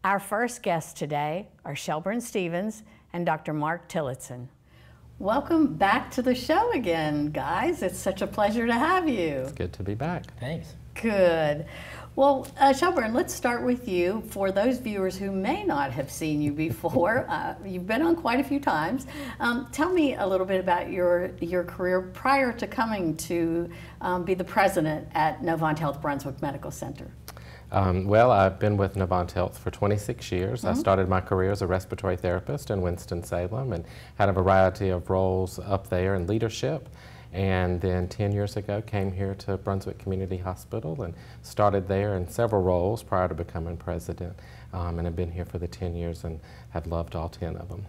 Our first guests today are Shelburne Stevens and Dr. Mark Tillotson. Welcome back to the show again, guys. It's such a pleasure to have you. It's good to be back. Thanks. Good. Well, Shelburne, let's start with you. For those viewers who may not have seen you before, you've been on quite a few times. Tell me a little bit about your career prior to coming to be the president at Novant Health Brunswick Medical Center. Well, I've been with Novant Health for 26 years. I started my career as a respiratory therapist in Winston-Salem and had a variety of roles up there in leadership. And then 10 years ago came here to Brunswick Community Hospital and started there in several roles prior to becoming president. And I've been here for the 10 years and have loved all 10 of them.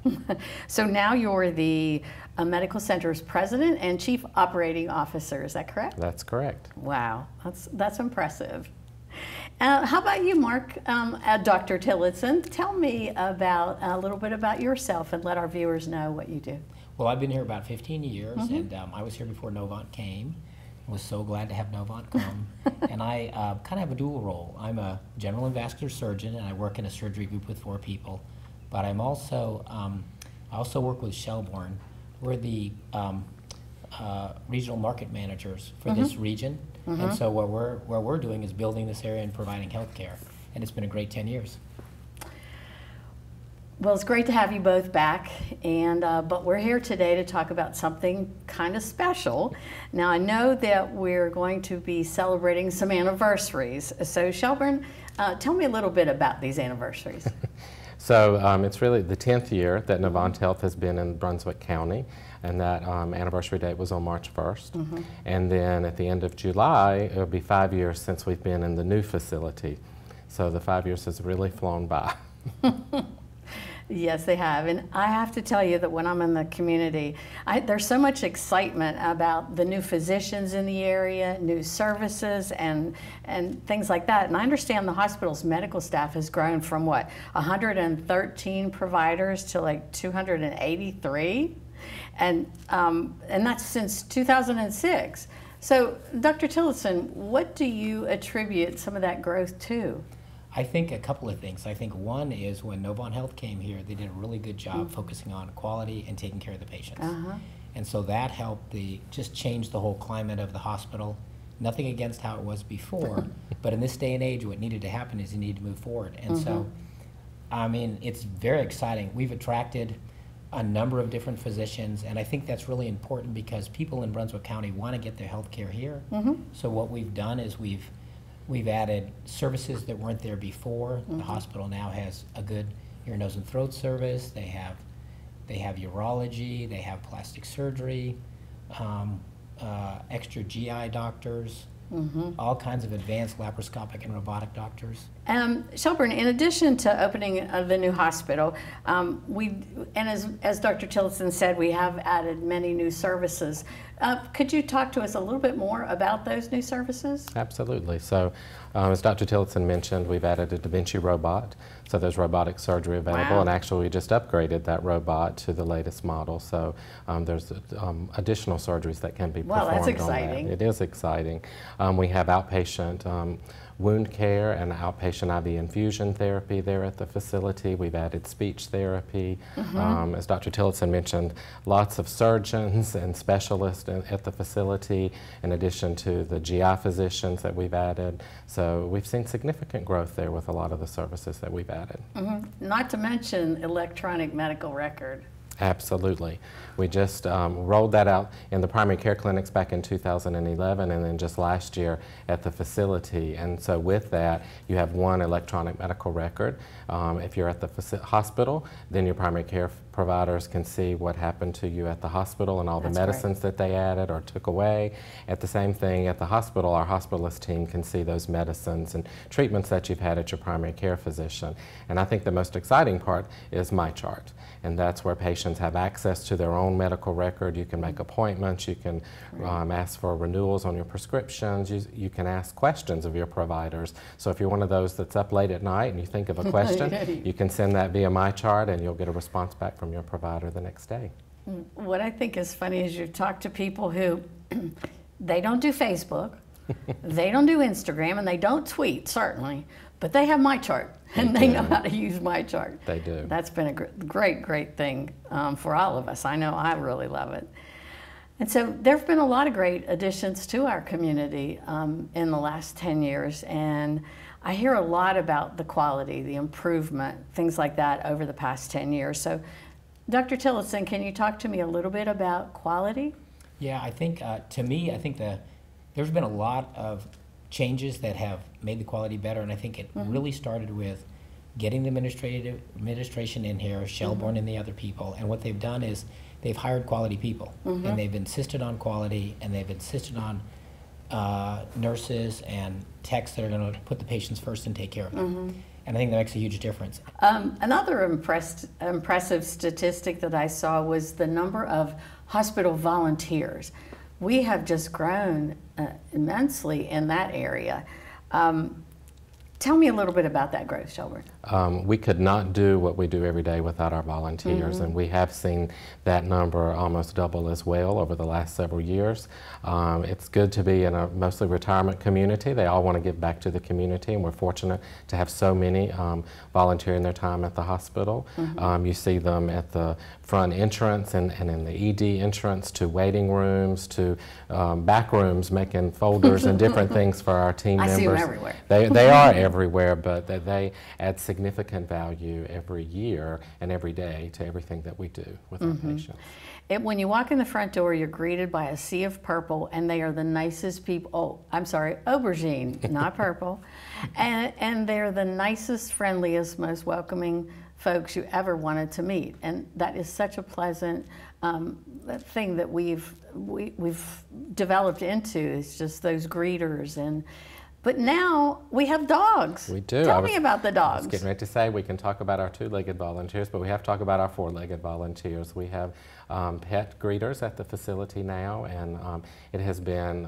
So now you're the medical center's president and chief operating officer, is that correct? That's correct. Wow, that's impressive. How about you, Mark? Dr. Tillotson, tell me about a little bit about yourself and let our viewers know what you do. Well, I've been here about 15 years, and I was here before Novant came. I was so glad to have Novant come. And I kind of have a dual role. I'm a general and vascular surgeon, and I work in a surgery group with 4 people. But I'm also, I also work with Shelbourn. We're the regional market managers for this region. And so what we're doing is building this area and providing health care. And it's been a great 10 years. Well, it's great to have you both back, and but we're here today to talk about something kind of special. Now, I know that we're going to be celebrating some anniversaries. So, Shelburne, tell me a little bit about these anniversaries. So it's really the 10th year that Novant Health has been in Brunswick County, and that anniversary date was on March 1st. And then at the end of July, it'll be 5 years since we've been in the new facility. So the 5 years has really flown by. Yes, they have. And I have to tell you that when I'm in the community, there's so much excitement about the new physicians in the area, new services, and things like that. And I understand the hospital's medical staff has grown from, what, 113 providers to like 283? And that's since 2006. So, Dr. Tillotson, what do you attribute some of that growth to? I think a couple of things. I think one is when Novant Health came here, they did a really good job focusing on quality and taking care of the patients. And so that helped just change the whole climate of the hospital. Nothing against how it was before, but in this day and age, what needed to happen is you need to move forward. And so, I mean, it's very exciting. We've attracted a number of different physicians, and I think that's really important because people in Brunswick County want to get their health care here. So what we've done is we've added services that weren't there before. The hospital now has a good ear, nose, and throat service. They have urology. They have plastic surgery, extra GI doctors, all kinds of advanced laparoscopic and robotic doctors. Shelburne, in addition to opening the new hospital, as Dr. Tillotson said, we have added many new services. Could you talk to us a little bit more about those new services? Absolutely. So, as Dr. Tillotson mentioned, we've added a Da Vinci robot, so there's robotic surgery available, and actually we just upgraded that robot to the latest model, so there's additional surgeries that can be performed on that. Well, that's exciting. It is exciting. We have outpatient wound care and outpatient IV infusion therapy there at the facility. We've added speech therapy. As Dr. Tillotson mentioned, lots of surgeons and specialists at the facility, in addition to the GI physicians that we've added. So we've seen significant growth there with a lot of the services that we've added. Not to mention electronic medical record. Absolutely. We just rolled that out in the primary care clinics back in 2011, and then just last year at the facility. And so with that, you have one electronic medical record. If you're at the hospital, then your primary care providers can see what happened to you at the hospital and all the medicines that they added or took away. At the same thing at the hospital, our hospitalist team can see those medicines and treatments that you've had at your primary care physician. And I think the most exciting part is MyChart. And that's where patients have access to their own medical record. You can make appointments, you can ask for renewals on your prescriptions, you can ask questions of your providers. So if you're one of those that's up late at night and you think of a question, you can send that via MyChart and you'll get a response back from your provider the next day. What I think is funny is you talk to people who, they don't do Facebook, they don't do Instagram, and they don't tweet, certainly, But they have my chart, and they know how to use my chart. They do. That's been a great thing for all of us. I know I really love it. And so there have been a lot of great additions to our community in the last 10 years, and I hear a lot about the quality, the improvement, things like that over the past 10 years. So Dr. Tillotson, can you talk to me a little bit about quality? Yeah, I think, to me, I think there's been a lot of changes that have made the quality better, and I think it really started with getting the administration in here, Shelbourn and the other people, and what they've done is they've hired quality people, and they've insisted on quality, and they've insisted on nurses and techs that are going to put the patients first and take care of them. And I think that makes a huge difference. Another impressive statistic that I saw was the number of hospital volunteers. We have just grown immensely in that area. Tell me a little bit about that growth, Shelburne. We could not do what we do every day without our volunteers, and we have seen that number almost double as well over the last several years. It's good to be in a mostly retirement community. They all want to give back to the community, and we're fortunate to have so many volunteering their time at the hospital. You see them at the front entrance and in the ED entrance, to waiting rooms, to back rooms, making folders and different things for our team members. I see them everywhere. They are everywhere, but they add significant value every year and every day to everything that we do with our patients. When you walk in the front door, you're greeted by a sea of purple, and they are the nicest people. Oh, I'm sorry, aubergine, not purple. And they're the nicest, friendliest, most welcoming folks you ever wanted to meet. And that is such a pleasant thing that we've developed into, is just those greeters. But now we have dogs. We do. Tell me about the dogs. I was getting ready to say we can talk about our two-legged volunteers, but we have to talk about our four-legged volunteers. We have pet greeters at the facility now, and it has been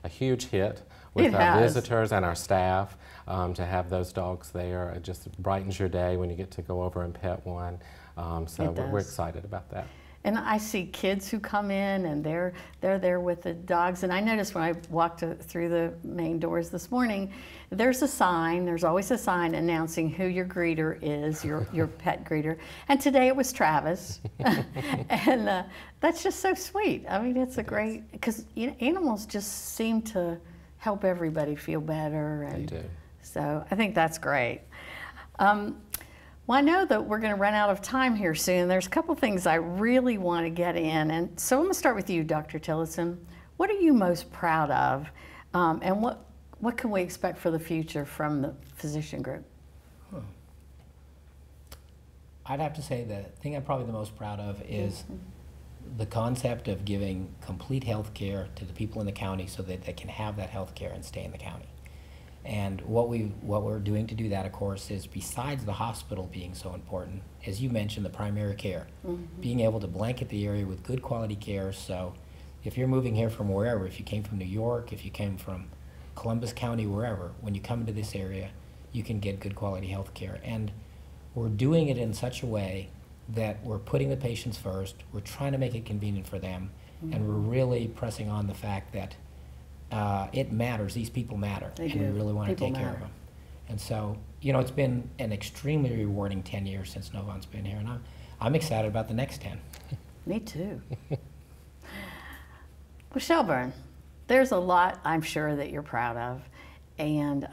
a huge hit with our visitors and our staff to have those dogs there. It just brightens your day when you get to go over and pet one. So we're excited about that. And I see kids who come in, and they're there with the dogs. And I noticed when I walked through the main doors this morning, there's a sign. There's always a sign announcing who your greeter is, your pet greeter. And today it was Travis, and that's just so sweet. I mean, it's a great, because animals just seem to help everybody feel better. And they do. So I think that's great. Well, I know that we're going to run out of time here soon. There's a couple things I really want to get in. And so I'm going to start with you, Dr. Tillotson. What are you most proud of? And what can we expect for the future from the physician group? I'd have to say the thing I'm probably the most proud of is the concept of giving complete health care to the people in the county so that they can have that health care and stay in the county. And what we're doing to do that, of course, is besides the hospital being so important, as you mentioned, the primary care, being able to blanket the area with good quality care. So if you're moving here from wherever, if you came from New York, if you came from Columbus County, wherever, when you come into this area, you can get good quality health care. And we're doing it in such a way that we're putting the patients first, we're trying to make it convenient for them, and we're really pressing on the fact that it matters. These people matter, and we really want to take care of them. And so, it's been an extremely rewarding 10 years since Novant's been here, and I'm excited about the next 10. Me too. Well, Shelburne, there's a lot I'm sure that you're proud of, and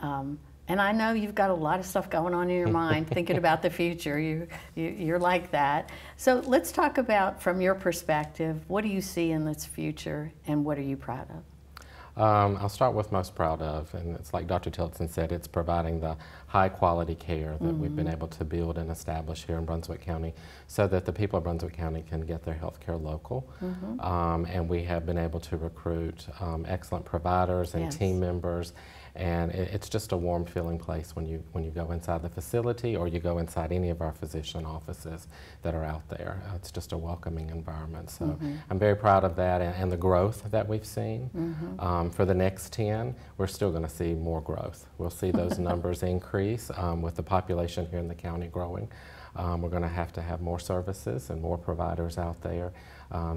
I know you've got a lot of stuff going on in your mind, thinking about the future. You're like that. So let's talk about, from your perspective, what do you see in this future, and what are you proud of? I'll start with most proud of, and it's like Dr. Tillotson said, it's providing the high quality care that we've been able to build and establish here in Brunswick County so that the people of Brunswick County can get their health care local. And we have been able to recruit excellent providers and team members, and it's just a warm feeling place when you go inside the facility or you go inside any of our physician offices that are out there. It's just a welcoming environment. So I'm very proud of that and the growth that we've seen. For the next 10, we're still going to see more growth. We'll see those numbers increase with the population here in the county growing. We're going to have more services and more providers out there.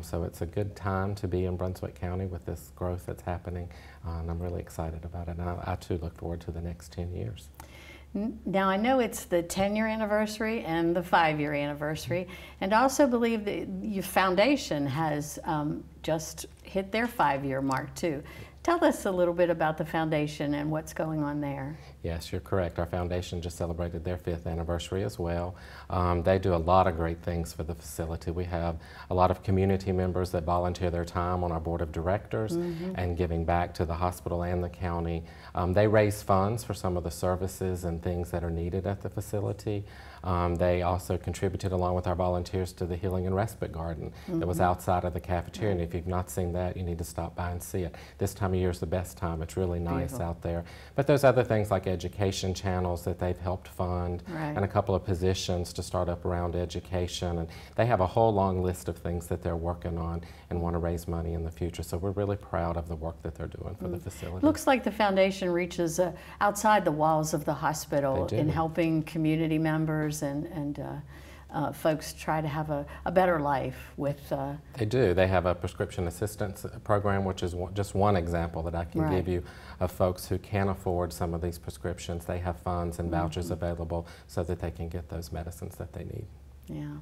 So it's a good time to be in Brunswick County with this growth that's happening, and I'm really excited about it. And I too look forward to the next 10 years. Now I know it's the 10-year anniversary and the 5-year anniversary, and I also believe that your foundation has just hit their 5-year mark too. Tell us a little bit about the foundation and what's going on there. Yes, you're correct. Our foundation just celebrated their 5th anniversary as well. They do a lot of great things for the facility. We have a lot of community members that volunteer their time on our board of directors and giving back to the hospital and the county. They raise funds for some of the services and things that are needed at the facility. They also contributed, along with our volunteers, to the Healing and Respite Garden that was outside of the cafeteria. And if you've not seen that, you need to stop by and see it. This time of year is the best time. It's really nice out there. But there's other things like education channels that they've helped fund, and a couple of positions to start up around education. And they have a whole long list of things that they're working on and want to raise money in the future. So we're really proud of the work that they're doing for the facility. Looks like the foundation reaches outside the walls of the hospital in helping community members and folks try to have a better life with... They do. They have a prescription assistance program, which is just one example that I can give you of folks who can't afford some of these prescriptions. They have funds and vouchers available so that they can get those medicines that they need. Yeah.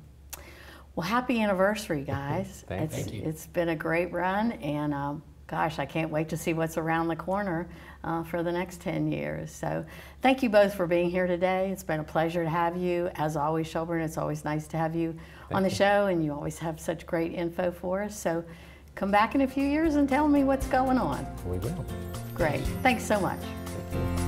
Well, happy anniversary, guys. Thank you. It's been a great run, and gosh, I can't wait to see what's around the corner for the next 10 years. So thank you both for being here today. It's been a pleasure to have you. As always, Shelburne, it's always nice to have you on the show, and you always have such great info for us. So come back in a few years and tell me what's going on. We will. Great. Thanks so much. Thank you.